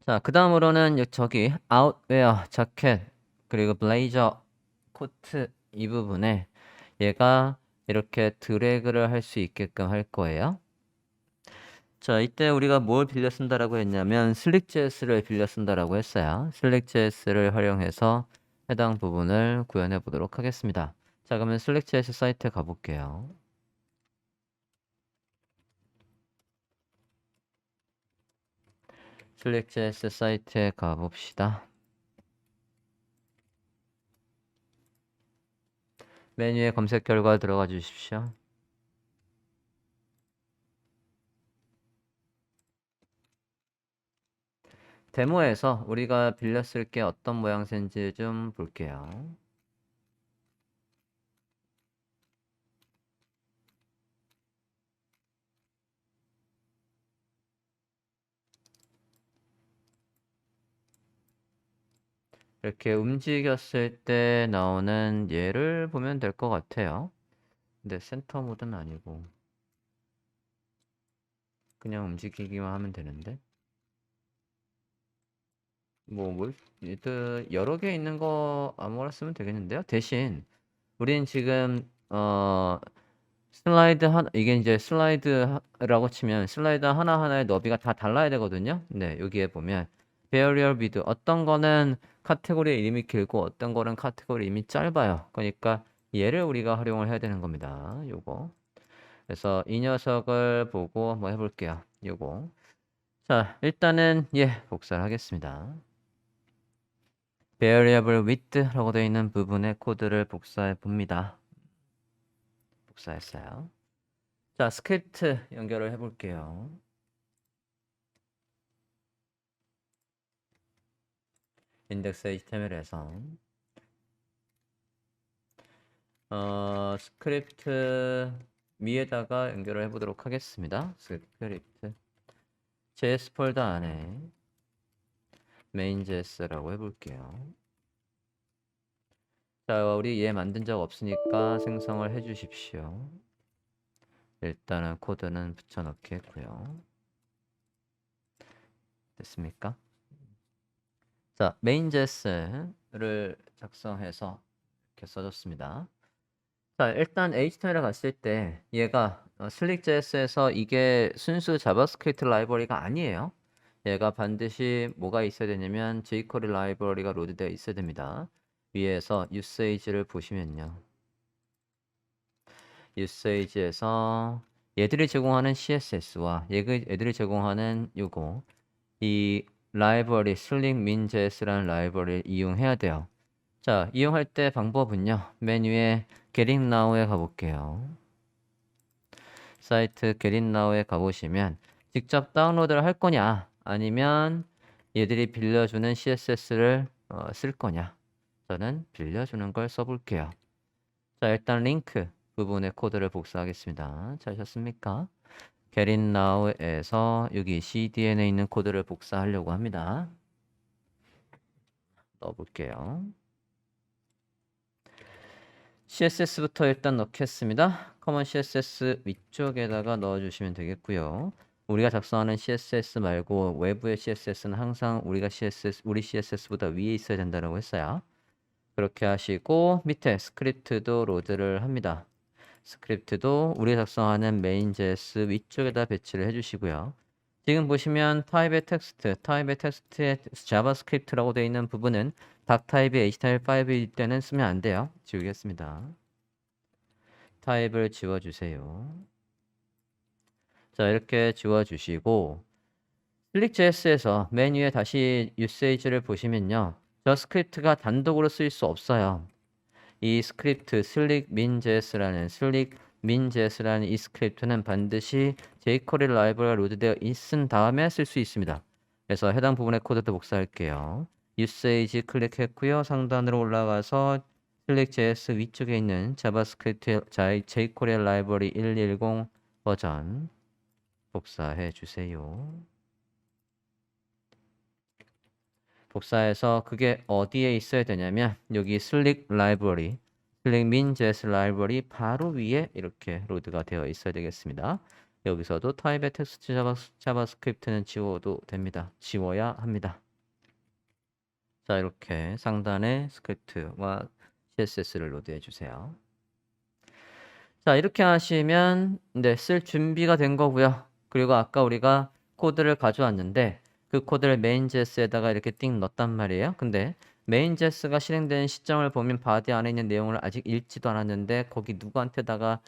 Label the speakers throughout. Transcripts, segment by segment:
Speaker 1: 자, 그 다음으로는 저기 아웃웨어, 자켓, 그리고 블레이저, 코트 이 부분에 얘가 이렇게 드래그를 할 수 있게끔 할 거예요. 자, 이때 우리가 뭘 빌려 쓴다라고 했냐면 슬릭JS를 빌려 쓴다라고 했어요. 슬릭JS를 활용해서 해당 부분을 구현해 보도록 하겠습니다. 자, 그러면 슬릭JS 사이트에 가볼게요. 슬릭JS 사이트에 가봅시다. 메뉴에 검색 결과 들어가 주십시오. 데모에서 우리가 빌렸을 게 어떤 모양새인지 좀 볼게요. 이렇게 움직였을 때 나오는 얘를 보면 될 것 같아요. 근데 센터 모드는 아니고 그냥 움직이기만 하면 되는데 여러 개 있는 거 아무거나 쓰면 되겠는데요. 대신 우린 지금 슬라이드 이게 이제 슬라이드라고 치면 슬라이드 하나하나의 너비가 다 달라야 되거든요. 네, 여기에 보면 베어리얼 비드 어떤 거는 카테고리 이름이 길고 어떤 거는 카테고리 이름이 짧아요. 그러니까 얘를 우리가 활용을 해야 되는 겁니다. 요거. 그래서 이 녀석을 보고 한번 해볼게요. 요거. 자, 일단은 복사를 하겠습니다. variable width라고 되어 있는 부분의 코드를 복사해 봅니다. 복사했어요. 자, 스크립트 연결을 해볼게요. 인덱스 HTML에서 스크립트 위에다가 연결을 해보도록 하겠습니다. 스크립트 JS 폴더 안에 main.js라고 해볼게요. 자, 우리 얘 만든 적 없으니까 생성을 해 주십시오. 일단은 코드는 붙여넣기 했고요. 됐습니까? 자, main.js를 작성해서 이렇게 써줬습니다. 자, 일단 HTML에 갔을 때 얘가 슬릭JS에서 이게 순수 자바스크립트 라이브러리가 아니에요. 얘가 반드시 뭐가 있어야 되냐면 jQuery 라이브러리가 로드되어 있어야 됩니다. 위에서 usage를 보시면요. usage에서 얘들이 제공하는 CSS와 얘들이 제공하는 요거 이 라이브러리 슬릭민JS라는 라이브러리를 이용해야 돼요. 자, 이용할 때 방법은요. 메뉴에 Getting Now에 가볼게요. 사이트 Getting Now에 가보시면 직접 다운로드를 할 거냐 아니면 얘들이 빌려주는 CSS를 쓸 거냐. 저는 빌려주는 걸 써볼게요. 자, 일단 링크 부분의 코드를 복사하겠습니다. 잘하셨습니까? Getting Now에서 여기 CDN에 있는 코드를 복사하려고 합니다. 넣어볼게요. CSS부터 일단 넣겠습니다. 커먼 CSS 위쪽에다가 넣어주시면 되겠고요. 우리가 작성하는 CSS 말고 외부의 CSS는 항상 우리 CSS보다 위에 있어야 된다고 했어요. 그렇게 하시고 밑에 스크립트도 로드를 합니다. 스크립트도 우리가 작성하는 main.js 위쪽에다 배치를 해주시고요. 지금 보시면 타입의 텍스트에 자바스크립트라고 되어 있는 부분은 닥 타입이 HTML5일 때는 쓰면 안 돼요. 지우겠습니다. 타입을 지워주세요. 자, 이렇게 지워주시고 슬릭JS에서 메뉴에 다시 유세이지를 보시면요. 저 스크립트가 단독으로 쓰일 수 없어요. 이 스크립트 슬릭민JS라는 이 스크립트는 반드시 jQuery 라이브러리가 로드되어 있은 다음에 쓸 수 있습니다. 그래서 해당 부분의 코드도 복사할게요. usage 클릭했고요. 상단으로 올라가서 슬릭JS 위쪽에 있는 자바스크립트 jQuery 라이브러리 110 버전 복사해 주세요. 복사해서 그게 어디에 있어야 되냐면 여기 슬릭 min.js 라이브러리 바로 위에 이렇게 로드가 되어 있어야 되겠습니다. 여기서도 타입의 텍스트 자바스크립트는 지워도 됩니다. 지워야 합니다. 자, 이렇게 상단에 스크립트와 CSS를 로드해 주세요. 자, 이렇게 하시면 쓸 준비가 된 거고요. 그리고 아까 우리가 코드를 가져왔는데 그 코드를 main.js에다가 이렇게 띵 넣었단 말이에요. 근데 main.js가 실행되는 시점을 보면 바디 안에 있는 내용을 아직 읽지도 않았는데 거기 누구한테다가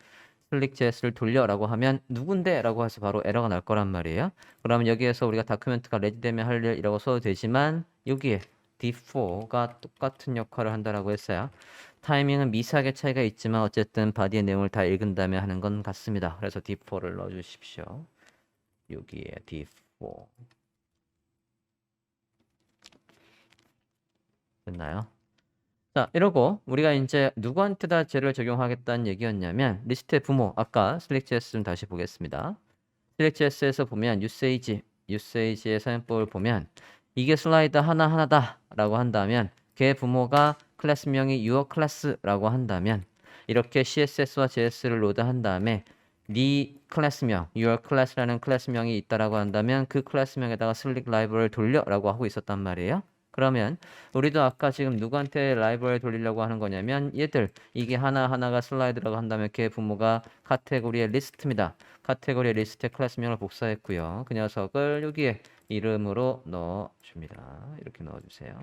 Speaker 1: 슬릭JS를 돌려라고 하면 누군데? 라고 해서 바로 에러가 날 거란 말이에요. 그러면 여기에서 우리가 다큐멘트가 레디되면 할 일이라고 써도 되지만 여기에 D4가 똑같은 역할을 한다라고 했어요. 타이밍은 미세하게 차이가 있지만 어쨌든 바디의 내용을 다 읽은 다음에 하는 건 같습니다. 그래서 D4를 넣어주십시오. 여기에 D4 됐나요? 자, 이러고 우리가 이제 누구한테다 쟤를 적용하겠다는 얘기였냐면 리스트의 부모, 아까 슬릭JS 좀 다시 보겠습니다. 슬랙JS에서 보면 유세이지의 사용법을 보면 이게 슬라이드 하나하나다 라고 한다면 걔 부모가 클래스명이 yourClass라고 한다면 이렇게 CSS와 JS를 로드한 다음에 네 클래스명, yourClass라는 클래스명이 있다라고 한다면 그 클래스명에다가 슬릭 라이브러를 돌려라고 하고 있었단 말이에요. 그러면 우리도 아까 지금 누구한테 라이브러를 돌리려고 하는 거냐면 얘들 이게 하나하나가 슬라이드라고 한다면 걔 부모가 카테고리의 리스트입니다. 카테고리 리스트의 클래스명을 복사했고요. 그 녀석을 여기에 이름으로 넣어줍니다. 이렇게 넣어주세요.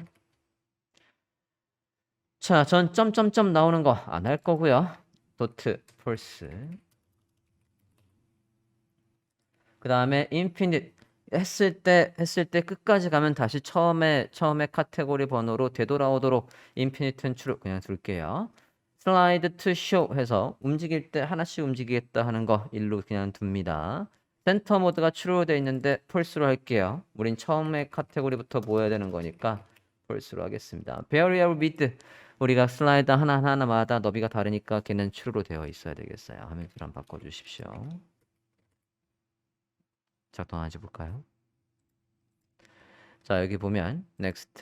Speaker 1: 자, 전 점점점 나오는 거 안 할 거고요. 도트 폴스. 그 다음에 infinite 했을 때 끝까지 가면 다시 처음에 카테고리 번호로 되돌아오도록 infinite는 true 그냥 둘게요. slide to show 해서 움직일 때 하나씩 움직이겠다 하는 거 일로 그냥 둡니다. 센터 모드가 true로 되어 있는데 false로 할게요. 우린 처음에 카테고리부터 모여야 되는 거니까 false로 하겠습니다. variable mid 우리가 슬라이드 하나하나마다 너비가 다르니까 걔는 true로 되어 있어야 되겠어요. 화면 좀 바꿔주십시오. 작동하지 볼까요? 자, 여기 보면 next,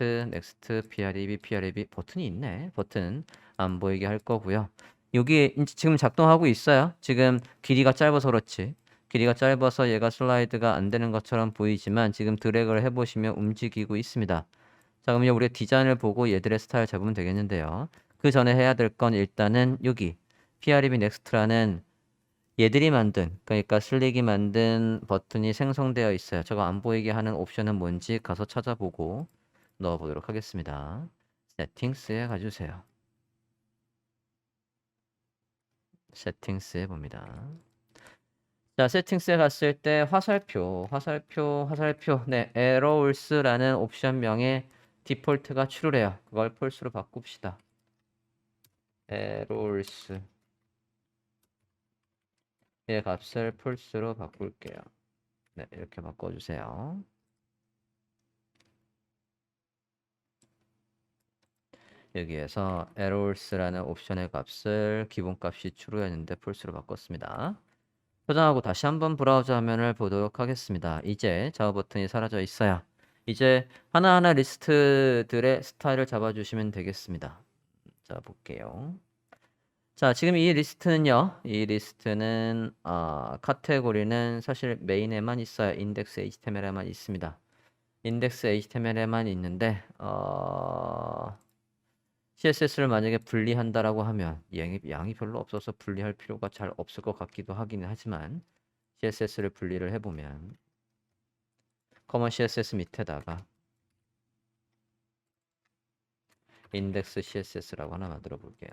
Speaker 1: PREB 버튼이 있네. 버튼 안 보이게 할 거고요. 여기 지금 작동하고 있어요. 지금 길이가 짧아서 그렇지. 길이가 짧아서 얘가 슬라이드가 안 되는 것처럼 보이지만 지금 드래그를 해보시면 움직이고 있습니다. 자, 그러면 우리가 디자인을 보고 얘들의 스타일 잡으면 되겠는데요. 그 전에 해야 될 건 일단은 여기 PREB next라는 얘들이 만든, 그러니까 슬릭이 만든 버튼이 생성되어 있어요. 저거 안 보이게 하는 옵션은 뭔지 가서 찾아보고 넣어보도록 하겠습니다. 세팅스에 가주세요. 세팅스에 봅니다. 자, 세팅스에 갔을 때 화살표. 네, errors라는 옵션명의 디폴트가 true래요. 그걸 false로 바꿉시다. errors. 얘 값을 false로 바꿀게요. 네, 이렇게 바꿔주세요. 여기에서 errors라는 옵션의 값을 기본값이 true였는데 false로 바꿨습니다. 저장하고 다시 한번 브라우저 화면을 보도록 하겠습니다. 이제 자바 버튼이 사라져 있어요. 이제 하나하나 리스트들의 스타일을 잡아주시면 되겠습니다. 자, 볼게요. 자, 지금 이 리스트는요. 이 리스트는 카테고리는 사실 메인에만 있어요. 인덱스 HTML에만 있습니다. 인덱스 HTML에만 있는데 CSS를 만약에 분리한다라고 하면 양이 별로 없어서 분리할 필요가 잘 없을 것 같기도 하긴 하지만 CSS를 분리를 해보면 커먼 CSS 밑에다가 인덱스 CSS라고 하나 만들어 볼게요.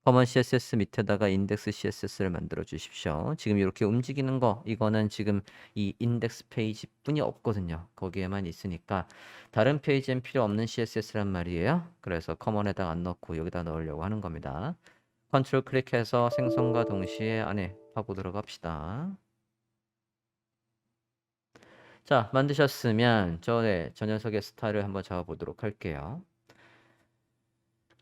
Speaker 1: 커먼 CSS 밑에다가 인덱스 CSS를 만들어 주십시오. 지금 이렇게 움직이는 거 이거는 지금 이 인덱스 페이지 뿐이 없거든요. 거기에만 있으니까 다른 페이지엔 필요 없는 CSS란 말이에요. 그래서 커먼에다가 안 넣고 여기다 넣으려고 하는 겁니다. 컨트롤 클릭해서 생성과 동시에 안에 하고 들어갑시다. 자, 만드셨으면 저 녀석의 스타일을 한번 잡아보도록 할게요.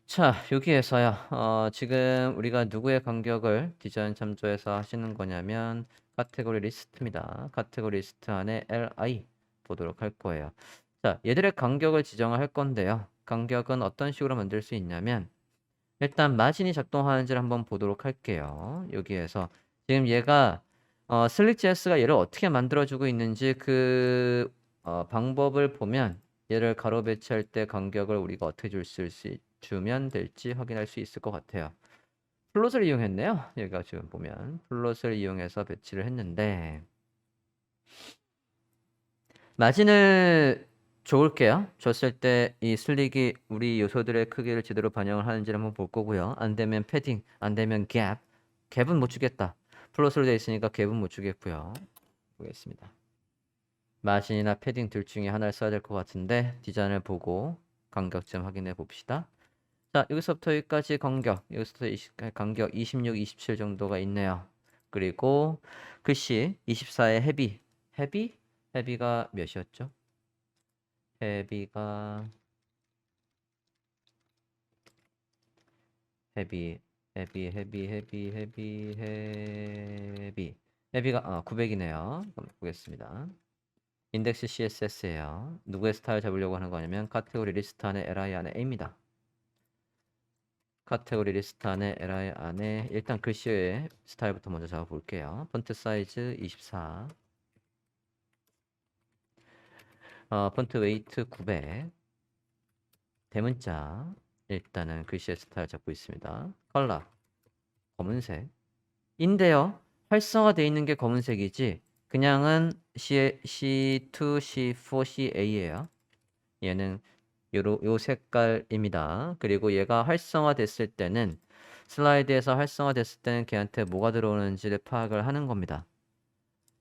Speaker 1: 자, 여기에서요. 지금 우리가 누구의 간격을 디자인 참조해서 하시는 거냐면 카테고리 리스트입니다. 카테고리 리스트 안에 li 보도록 할 거예요. 자, 얘들의 간격을 지정을 할 건데요. 간격은 어떤 식으로 만들 수 있냐면 일단 마진이 작동하는지를 한번 보도록 할게요. 여기에서 지금 얘가 슬릭JS가 얘를 어떻게 만들어주고 있는지 그 방법을 보면 얘를 가로 배치할 때 간격을 우리가 어떻게 주면 될지 확인할 수 있을 것 같아요. 플롯을 이용했네요. 여기가 지금 보면 플롯을 이용해서 배치를 했는데 마진을 줘볼게요. 줬을 때 이 슬릭이 우리 요소들의 크기를 제대로 반영을 하는지를 한번 볼 거고요. 안 되면 패딩, 안 되면 갭. 갭은 못 주겠다. 플롯으로 되어 있으니까 갭은 못 주겠고요. 보겠습니다. 마진이나 패딩 둘 중에 하나를 써야 될 것 같은데 디자인을 보고 간격 좀 확인해 봅시다. 자, 여기서부터 여기까지 여기서부터 간격 26, 27 정도가 있네요. 그리고 글씨 24의 헤비가 몇이었죠? 헤비가 헤비가 900이네요. 보겠습니다. 인덱스 CSS예요. 누구의 스타일 잡으려고 하는 거냐면 카테고리 리스트 안에 li 안에 a입니다. 카테고리 리스트 안에 li 안에 일단 글씨의 스타일부터 먼저 잡아볼게요. 폰트 사이즈 24, 폰트 웨이트 900, 대문자 일단은 글씨의 스타일 잡고 있습니다. 컬러 검은색 인데요. 활성화되어 있는 게 검은색이지 그냥은 C2, C4, CA예요. 얘는 요 색깔입니다. 그리고 얘가 활성화됐을 때는 슬라이드에서 활성화됐을 때는 걔한테 뭐가 들어오는지를 파악을 하는 겁니다.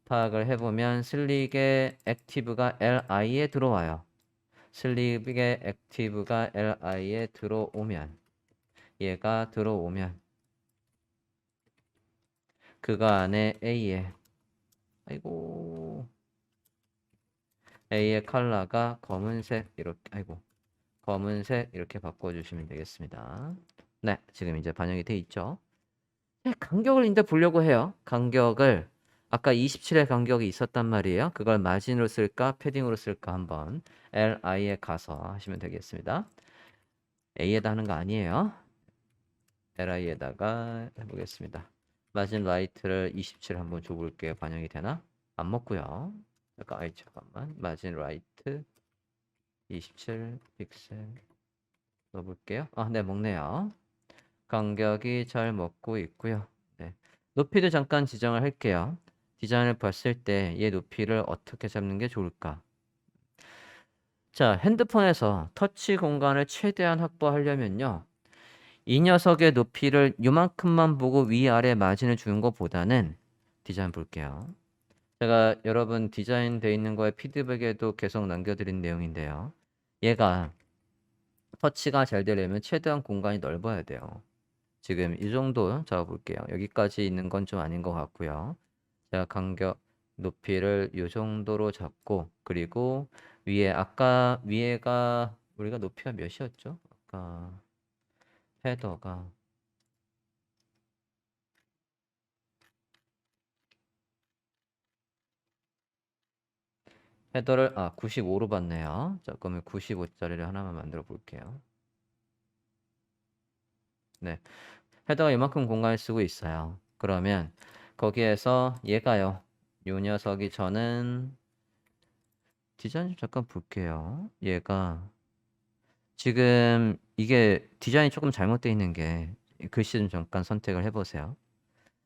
Speaker 1: 파악을 해보면 슬릭의 액티브가 LI에 들어와요. 슬릭의 액티브가 LI에 들어오면 얘가 들어오면 그가 안에 A에 A의 컬러가 검은색 이렇게 바꿔주시면 되겠습니다. 네, 지금 이제 반영이 돼 있죠. 네, 간격을 이제 보려고 해요. 간격을 아까 27의 간격이 있었단 말이에요. 그걸 마진으로 쓸까 패딩으로 쓸까 한번 LI에 가서 하시면 되겠습니다. A에다 하는 거 아니에요. LI에다가 해보겠습니다. 마진 라이트를 27 한번 줘볼게요. 반영이 되나? 안 먹고요. 잠깐만. 마진 라이트 27 픽셀 넣어볼게요. 네, 먹네요. 간격이 잘 먹고 있고요. 네. 높이도 잠깐 지정을 할게요. 디자인을 봤을 때 얘 높이를 어떻게 잡는 게 좋을까? 자, 핸드폰에서 터치 공간을 최대한 확보하려면요. 이 녀석의 높이를 요만큼만 보고 위아래 마진을 주는 것보다는 디자인 볼게요. 제가 여러분 디자인 돼 있는 거에 피드백에도 계속 남겨드린 내용인데요. 얘가 터치가 잘 되려면 최대한 공간이 넓어야 돼요. 지금 이 정도 잡아볼게요. 여기까지 있는 건 좀 아닌 것 같고요. 제가 간격 높이를 이 정도로 잡고 그리고 위에가 우리가 높이가 몇이었죠? 아까 헤더가 헤더를 95로 봤네요. 자, 그러면 95짜리를 하나만 만들어 볼게요. 네. 헤더가 이만큼 공간을 쓰고 있어요. 그러면 거기에서 얘가요. 요 녀석이 저는 디자인 좀 잠깐 볼게요. 얘가 지금 이게 디자인이 조금 잘못되어 있는 게 글씨 좀 잠깐 선택을 해보세요.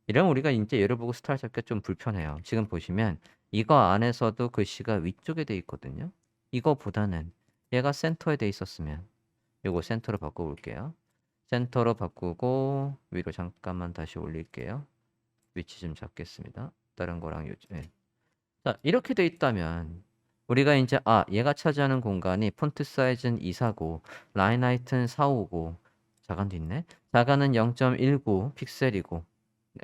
Speaker 1: 이러면 우리가 이제 얘를 보고 스타일 잡기가 좀 불편해요. 지금 보시면 이거 안에서도 글씨가 위쪽에 돼 있거든요. 이거보다는 얘가 센터에 돼 있었으면 요거 센터로 바꿔볼게요. 센터로 바꾸고 위로 잠깐만 다시 올릴게요. 위치 좀 잡겠습니다. 다른 거랑 네. 자, 이렇게 돼 있다면 우리가 이제 얘가 차지하는 공간이 폰트 사이즈는 249, 라인 하이트는 450, 자간도 있네. 자간은 0.19 픽셀이고. 네.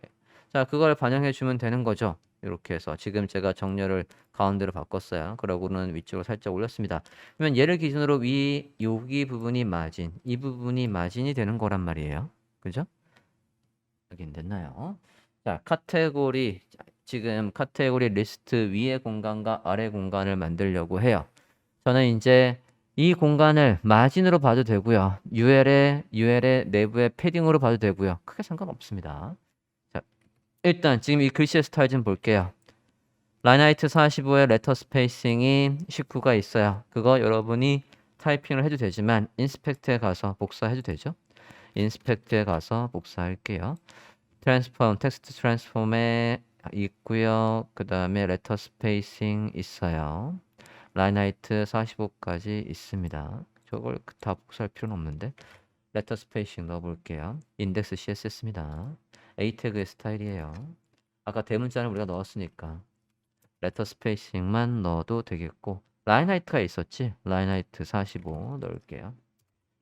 Speaker 1: 자, 그걸 반영해 주면 되는 거죠. 이렇게 해서 지금 제가 정렬을 가운데로 바꿨어요. 그러고는 위쪽으로 살짝 올렸습니다. 그러면 얘를 기준으로 여기 부분이 마진, 이 부분이 마진이 되는 거란 말이에요. 그죠? 확인됐나요? 자, 지금 카테고리 리스트 위의 공간과 아래 공간을 만들려고 해요. 저는 이제 이 공간을 마진으로 봐도 되고요. UL의 내부의 패딩으로 봐도 되고요. 크게 상관없습니다. 자, 일단 지금 이 글씨의 스타일 좀 볼게요. 라인 하이트 45에 레터 스페이싱이 19가 있어요. 그거 여러분이 타이핑을 해도 되지만 인스펙트에 가서 복사해도 되죠. 인스펙트에 가서 복사할게요. 트랜스폼, 텍스트 트랜스폼에 있고요. 그 다음에 레터 스페이싱 있어요. 라인 하이트 45까지 있습니다. 저걸 다 복사할 필요는 없는데. 레터 스페이싱 넣어볼게요. 인덱스 CSS입니다. A 태그의 스타일이에요. 아까 대문자는 우리가 넣었으니까 레터 스페이싱만 넣어도 되겠고, 라인 하이트가 있었지? 라인 하이트 45 넣을게요.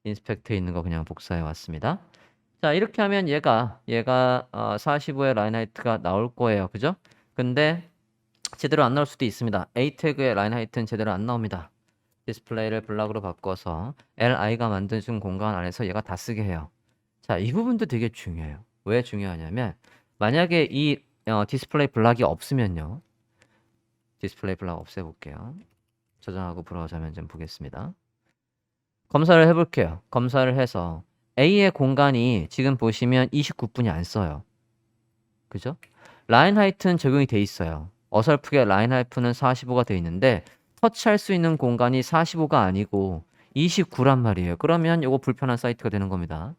Speaker 1: 인스펙트에 있는 거 그냥 복사해 왔습니다. 자, 이렇게 하면 얘가 45의 라인 하이트가 나올 거예요. 그죠? 근데 제대로 안 나올 수도 있습니다. A 태그의 라인 하이트는 제대로 안 나옵니다. 디스플레이를 블락으로 바꿔서 li가 만들어준 공간 안에서 얘가 다 쓰게 해요. 자, 이 부분도 되게 중요해요. 왜 중요하냐면 만약에 이 디스플레이 블락이 없으면요. 디스플레이 블락 없애볼게요. 저장하고 브라우저면 좀 보겠습니다. 검사를 해볼게요. 검사를 해서 A의 공간이 지금 보시면 29분이 안 써요. 그죠? 라인 하이트는 적용이 돼 있어요. 어설프게 라인 하이트는 45가 돼 있는데 터치할 수 있는 공간이 45가 아니고 29란 말이에요. 그러면 이거 불편한 사이트가 되는 겁니다.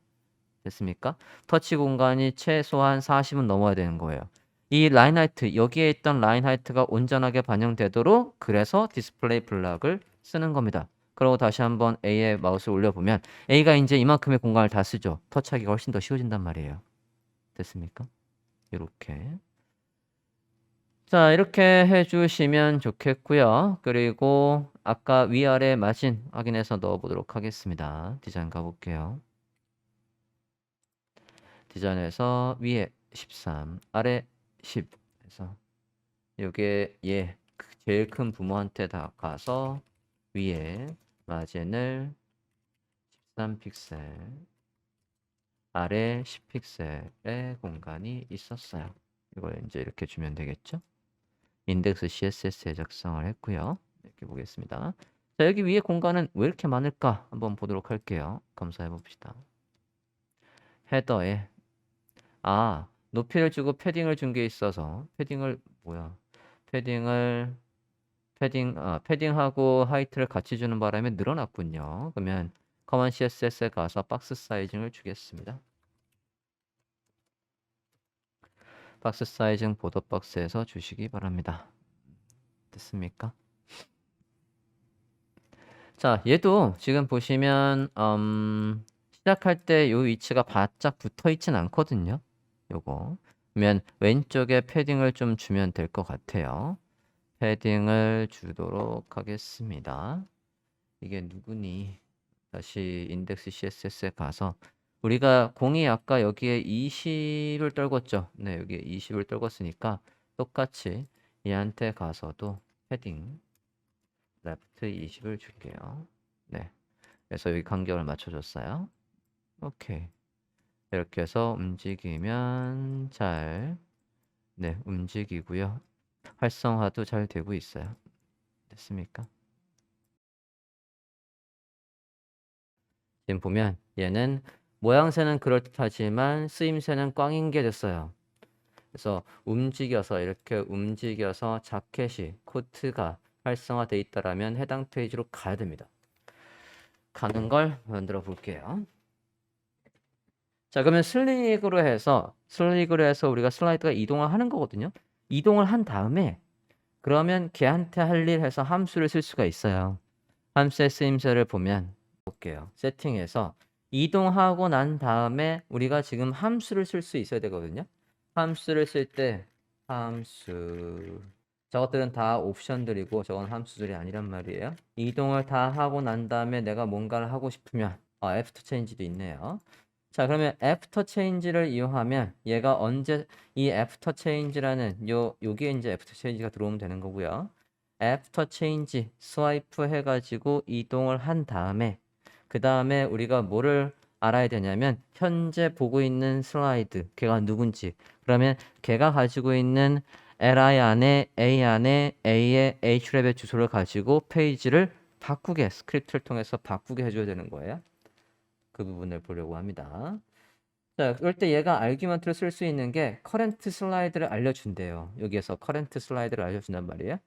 Speaker 1: 됐습니까? 터치 공간이 최소한 40은 넘어야 되는 거예요. 이 라인 하이트, 여기에 있던 라인 하이트가 온전하게 반영되도록 그래서 디스플레이 블락을 쓰는 겁니다. 그리고 다시 한번 A의 마우스를 올려보면 A가 이제 이만큼의 공간을 다 쓰죠. 터치하기가 훨씬 더 쉬워진단 말이에요. 됐습니까? 이렇게. 자, 이렇게 해주시면 좋겠고요. 그리고 아까 위아래 마진 확인해서 넣어보도록 하겠습니다. 디자인 가볼게요. 디자인에서 위에 13, 아래 10 해서 요게 제일 큰 부모한테 다 가서 위에 마진을 13픽셀, 아래 10픽셀의 공간이 있었어요. 이걸 이제 이렇게 주면 되겠죠? 인덱스 CSS에 작성을 했고요. 이렇게 보겠습니다. 자, 여기 위에 공간은 왜 이렇게 많을까? 한번 보도록 할게요. 검사해 봅시다. 헤더에 높이를 주고 패딩을 준 게 있어서 패딩하고 하이트를 같이 주는 바람에 늘어났군요. 그러면 커먼 CSS에 가서 박스 사이징을 주겠습니다. 박스 사이징 보더 박스에서 주시기 바랍니다. 됐습니까? 자, 얘도 지금 보시면 시작할 때 요 위치가 바짝 붙어 있진 않거든요. 요거. 그러면 왼쪽에 패딩을 좀 주면 될 것 같아요. 패딩을 주도록 하겠습니다. 이게 누구니? 다시 인덱스 CSS에 가서 우리가 공이 아까 여기에 20을 떨궜죠. 네, 여기에 20을 떨궜으니까 똑같이 얘한테 가서도 패딩 레프트 20을 줄게요. 네, 그래서 여기 간격을 맞춰줬어요. 오케이. 이렇게 해서 움직이면 잘 움직이고요. 활성화도 잘 되고 있어요. 됐습니까? 지금 보면 얘는 모양새는 그럴듯하지만 쓰임새는 꽝인 게 됐어요. 그래서 이렇게 움직여서 자켓이 코트가 활성화되어 있다라면 해당 페이지로 가야 됩니다. 가는 걸 만들어 볼게요. 자, 그러면 슬릭으로 해서 우리가 슬라이드가 이동을 하는 거거든요. 이동을 한 다음에 그러면 걔한테 할 일 해서 함수를 쓸 수가 있어요. 함수의 쓰임새를 보면 볼게요. 세팅에서 이동하고 난 다음에 우리가 지금 함수를 쓸 수 있어야 되거든요. 함수를 쓸 때 함수 저것들은 다 옵션들이고 저건 함수들이 아니란 말이에요. 이동을 다 하고 난 다음에 내가 뭔가를 하고 싶으면 애프터 체인지도 있네요. 자, 그러면 애프터 체인지를 이용하면 얘가 언제 이 애프터 체인지라는 여기에 이제 애프터 체인지가 들어오면 되는 거고요. 애프터 체인지 스와이프 해가지고 이동을 한 다음에 그 다음에 우리가 뭐를 알아야 되냐면 현재 보고 있는 슬라이드 걔가 누군지 그러면 걔가 가지고 있는 li 안에 a 안에 a의 href의 주소를 가지고 페이지를 스크립트를 통해서 바꾸게 해줘야 되는 거예요. 그 부분을 보려고 합니다. 자, 그럴 때 얘가 아규먼트를 쓸 수 있는 게 커런트 슬라이드를 알려준대요. 여기에서 커런트 슬라이드를 알려준단 말이에요.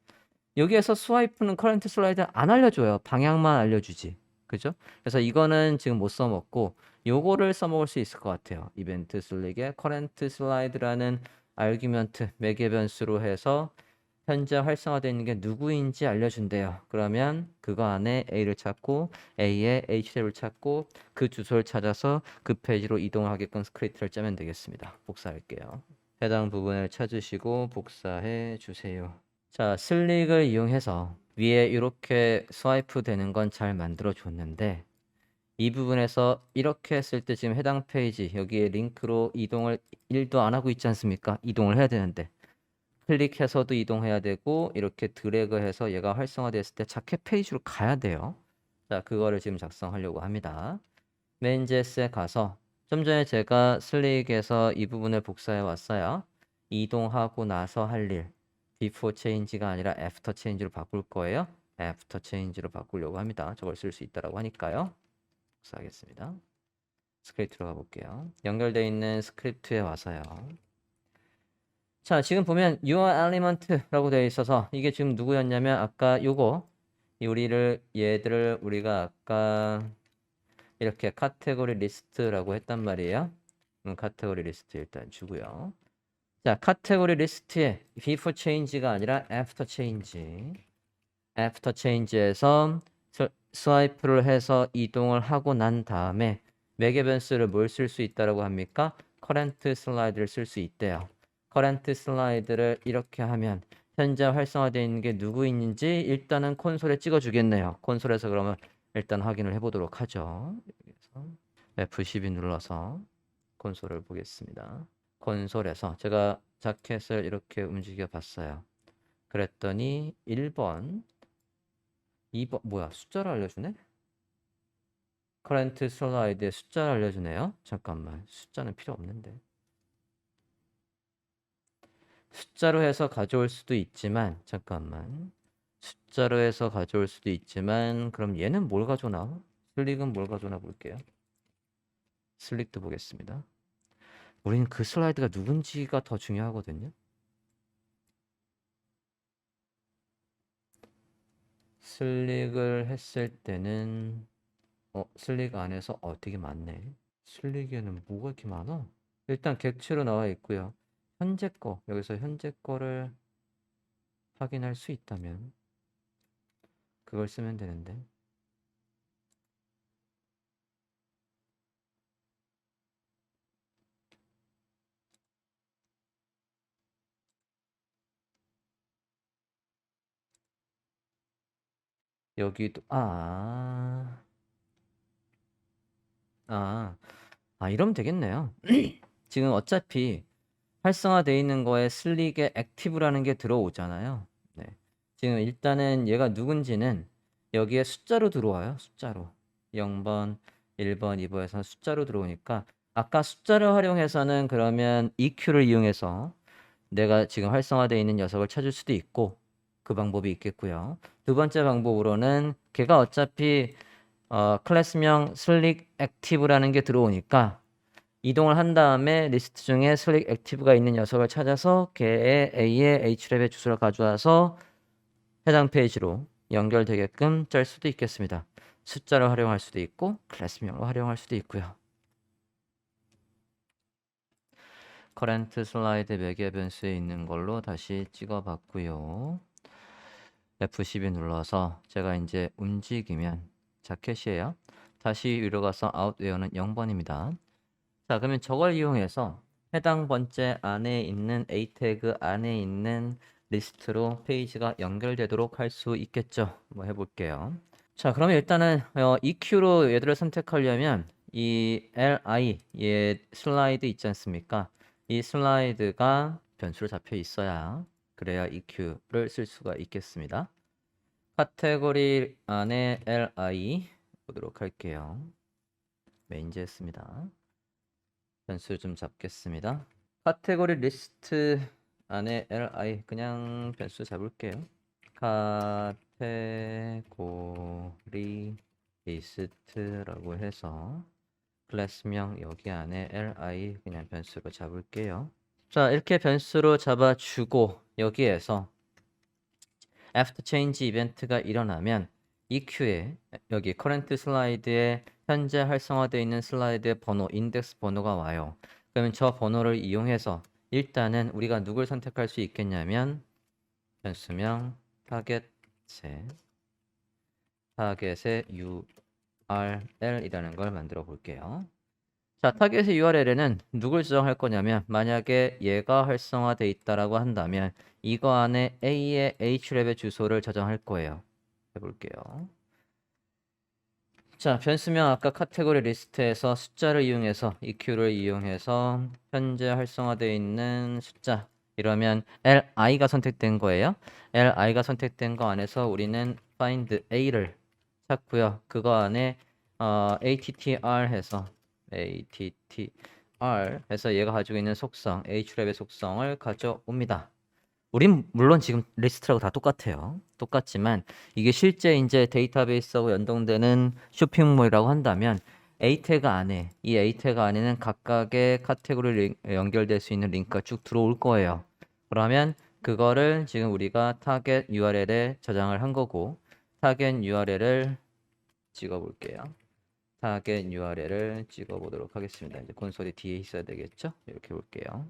Speaker 1: 여기에서 스와이프는 커런트 슬라이드 안 알려줘요. 방향만 알려주지. 그죠? 그래서 이거는 지금 못 써먹고 요거를 써먹을 수 있을 것 같아요. 이벤트 슬릭에 커런트 슬라이드라는 아규먼트 매개 변수로 해서 현재 활성화되어 있는 게 누구인지 알려준대요. 그러면 그거 안에 A를 찾고 A의 H랩을 찾고 그 주소를 찾아서 그 페이지로 이동하게끔 스크립트를 짜면 되겠습니다. 복사할게요. 해당 부분을 찾으시고 복사해 주세요. 자, 슬릭을 이용해서 위에 이렇게 스와이프 되는 건 잘 만들어 줬는데 이 부분에서 이렇게 했을 때 지금 해당 페이지 여기에 링크로 이동을 1도 안 하고 있지 않습니까? 이동을 해야 되는데 클릭해서도 이동해야 되고 이렇게 드래그해서 얘가 활성화됐을 때 자켓 페이지로 가야 돼요. 자, 그거를 지금 작성하려고 합니다. 메인.js에 가서 좀 전에 제가 슬릭에서 이 부분을 복사해 왔어요. 이동하고 나서 할 일. before change가 아니라 after change로 바꿀 거예요. after change로 바꾸려고 합니다. 저걸 쓸 수 있다라고 하니까요. 복사하겠습니다. 스크립트로 가볼게요. 연결되어 있는 스크립트에 와서요. 자, 지금 보면 your element라고 되어 있어서 이게 지금 누구였냐면 아까 요거 얘들을 우리가 아까 이렇게 카테고리 리스트라고 했단 말이에요. 카테고리 리스트 일단 주고요. 자, 카테고리 리스트에 before change가 아니라 after change. after change에서 스와이프를 해서 이동을 하고 난 다음에 매개 변수를 뭘 쓸 수 있다라고 합니까? current 슬라이드를 쓸 수 있대요. current 슬라이드를 이렇게 하면 현재 활성화되어 있는 게 누구 있는지 일단은 콘솔에 찍어 주겠네요. 콘솔에서 그러면 일단 확인을 해 보도록 하죠. 여기서 F12 눌러서 콘솔을 보겠습니다. 콘솔에서 제가 자켓을 이렇게 움직여 봤어요. 그랬더니 1번, 2번 뭐야? 숫자를 알려주네? 커런트 슬라이드에 숫자를 알려주네요. 잠깐만, 숫자는 필요 없는데. 숫자로 해서 가져올 수도 있지만 잠깐만. 숫자로 해서 가져올 수도 있지만 그럼 얘는 뭘 가져오나? 슬릭은 뭘 가져오나 볼게요. 슬릭도 보겠습니다. 우리는 그 슬라이드가 누군지가 더 중요하거든요. 슬릭을 했을 때는 슬릭 안에서 되게 많네. 슬릭에는 뭐가 이렇게 많아? 일단 객체로 나와 있고요. 현재 거, 여기서 현재 거를 확인할 수 있다면 그걸 쓰면 되는데. 여기도 아, 이러면 되겠네요. 지금 어차피 활성화되어 있는 거에 슬릭에 액티브라는 게 들어오잖아요. 네. 지금 일단은 얘가 누군지는 여기에 숫자로 들어와요. 숫자로. 0번, 1번, 2번에서 숫자로 들어오니까 아까 숫자를 활용해서는 그러면 EQ를 이용해서 내가 지금 활성화되어 있는 녀석을 찾을 수도 있고 그 방법이 있겠고요. 두 번째 방법으로는 걔가 어차피 클래스명 슬릭 액티브라는 게 들어오니까 이동을 한 다음에 리스트 중에 슬릭 액티브가 있는 녀석을 찾아서 걔의 A의 H랩의 주소를 가져와서 해당 페이지로 연결되게끔 짤 수도 있겠습니다. 숫자를 활용할 수도 있고 클래스명을 활용할 수도 있고요. 커런트 슬라이드 매개 변수에 있는 걸로 다시 찍어봤고요. F12 눌러서 제가 이제 움직이면 자켓이에요. 다시 위로 가서 아웃웨어는 0번입니다. 자, 그러면 저걸 이용해서 해당 번째 안에 있는 A 태그 안에 있는 리스트로 페이지가 연결되도록 할 수 있겠죠. 뭐 해볼게요. 자, 그러면 일단은 EQ로 얘들을 선택하려면 이 li 얘 슬라이드 있지 않습니까? 이 슬라이드가 변수로 잡혀 있어야 그래야 EQ를 쓸 수가 있겠습니다. 카테고리 안에 li 보도록 할게요. 메인.js입니다. 변수 좀 잡겠습니다. 카테고리 리스트 안에 li 그냥 변수 잡을게요. 카테고리 리스트라고 해서 클래스명 여기 안에 li 그냥 변수로 잡을게요. 자, 이렇게 변수로 잡아주고 여기에서 after change 이벤트가 일어나면 EQ에 여기 current 슬라이드에 현재 활성화되어 있는 슬라이드의 번호, 인덱스 번호가 와요. 그러면 저 번호를 이용해서 일단은 우리가 누굴 선택할 수 있겠냐면 변수명 타겟의 URL이라는 걸 만들어 볼게요. 자, 타겟의 URL에는 누굴 저장할 거냐면 만약에 얘가 활성화돼 있다라고 한다면 이거 안에 A의 href의 주소를 저장할 거예요. 해볼게요. 자, 변수명 아까 카테고리 리스트에서 숫자를 이용해서 EQ를 이용해서 현재 활성화되어 있는 숫자 이러면 li가 선택된 거예요. li가 선택된 거 안에서 우리는 find a를 찾고요. 그거 안에 attr 해서 얘가 가지고 있는 속성 href의 속성을 가져옵니다. 우린 물론 지금 리스트라고 다 똑같아요. 똑같지만 이게 실제 이제 데이터베이스하고 연동되는 쇼핑몰이라고 한다면 A 태그 안에 이 A 태그 안에는 각각의 카테고리 연결될 수 있는 링크가 쭉 들어올 거예요. 그러면 그거를 지금 우리가 타겟 URL에 저장을 한 거고 타겟 URL을 찍어 볼게요. 타겟 URL을 찍어 보도록 하겠습니다. 이제 콘솔이 뒤에 있어야 되겠죠? 이렇게 볼게요.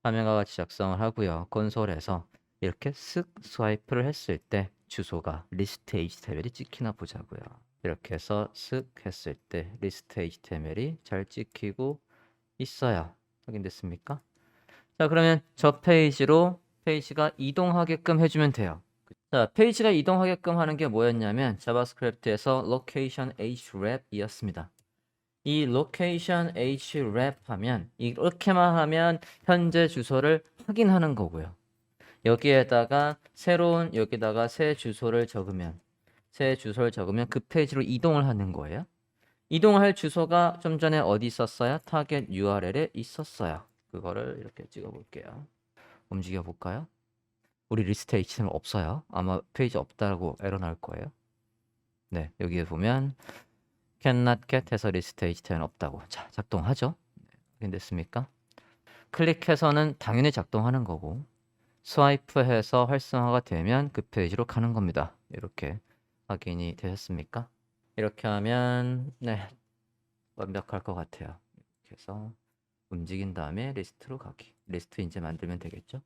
Speaker 1: 화면과 같이 작성을 하고요. 콘솔에서 이렇게 쓱 스와이프를 했을 때 주소가 리스트 HTML이 찍히나 보자고요. 이렇게 해서 쓱 했을 때 리스트 HTML이 잘 찍히고 있어요. 확인됐습니까? 자, 그러면 저 페이지가 이동하게끔 해주면 돼요. 자, 페이지가 이동하게끔 하는 게 뭐였냐면 자바스크립트에서 location href이었습니다. 이 location href 하면 이렇게만 하면 현재 주소를 확인하는 거고요. 여기에다가 여기다가 새 주소를 적으면 그 페이지로 이동을 하는 거예요. 이동할 주소가 좀 전에 어디 있었어요? 타겟 URL에 있었어요. 그거를 이렇게 찍어 볼게요. 움직여 볼까요? 우리 리스트 HTML 없어요. 아마 페이지 없다고 에러 나올 거예요. 네, 여기에 보면 cannot get 해서 리스트 HTML 없다고. 자, 작동하죠. 확인됐습니까? 클릭해서는 당연히 작동하는 거고 스와이프해서 활성화가 되면 그 페이지로 가는 겁니다. 이렇게 확인이 되셨습니까? 이렇게 하면 네, 완벽할 것 같아요. 이렇게 해서 움직인 다음에 리스트로 가기. 리스트 이제 만들면 되겠죠?